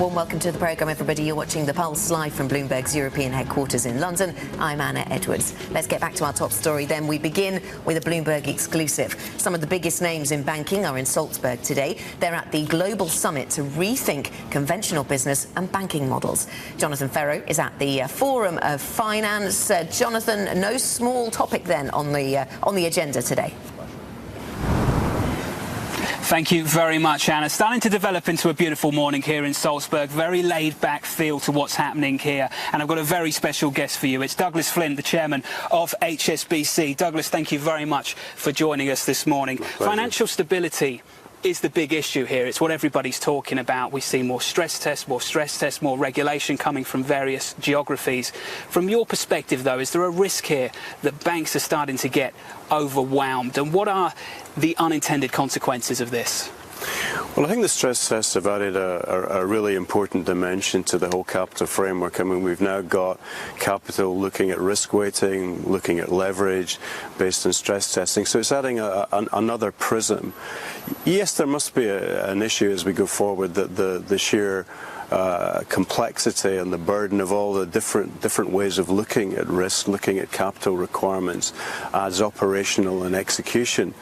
Warm welcome to the programme, everybody. You're watching The Pulse live from Bloomberg's European headquarters in London. I'm Anna Edwards. Let's get back to our top story then. We begin with a Bloomberg exclusive. Some of the biggest names in banking are in Salzburg today. They're at the Global Summit to rethink conventional business and banking models. Jonathan Ferro is at the Forum of Finance. Jonathan, no small topic then on the agenda today. Thank you very much, Anna. Starting to develop into a beautiful morning here in Salzburg. Very laid-back feel to what's happening here. And I've got a very special guest for you. It's Douglas Flint, the chairman of HSBC. Douglas, thank you very much for joining us this morning. Financial stability is the big issue here. It's what everybody's talking about. We see more stress tests, more regulation coming from various geographies. From your perspective, though, is there a risk here that banks are starting to get overwhelmed? And what are the unintended consequences of this? Well, I think the stress tests have added a really important dimension to the whole capital framework. I mean, we've now got capital looking at risk weighting, looking at leverage based on stress testing. So it's adding another prism. Yes, there must be an issue as we go forward that the sheer complexity and the burden of all the different ways of looking at risk, looking at capital requirements, adds operational and execution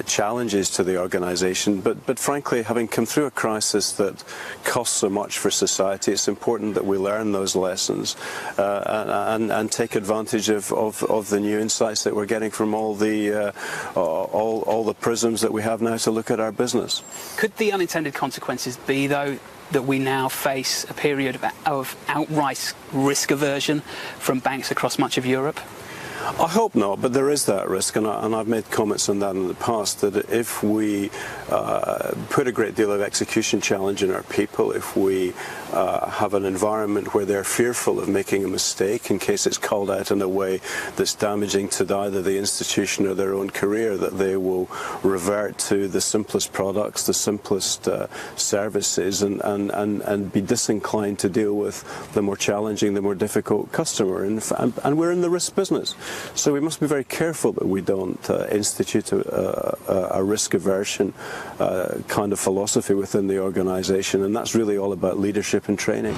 challenges to the organisation. But frankly, having come through a crisis that costs so much for society, it's important that we learn those lessons and take advantage of the new insights that we're getting from all the prisms that we have now to look at our business. Could the unintended consequences be, though, that we now face a period of outright risk aversion from banks across much of Europe? I hope not, but there is that risk, and I've made comments on that in the past, that if we put a great deal of execution challenge in our people, if we have an environment where they're fearful of making a mistake in case it's called out in a way that's damaging to either the institution or their own career, that they will revert to the simplest products, the simplest services, and be disinclined to deal with the more challenging, the more difficult customer. And we're in the risk business. So we must be very careful that we don't institute a risk aversion kind of philosophy within the organisation, and that's really all about leadership and training.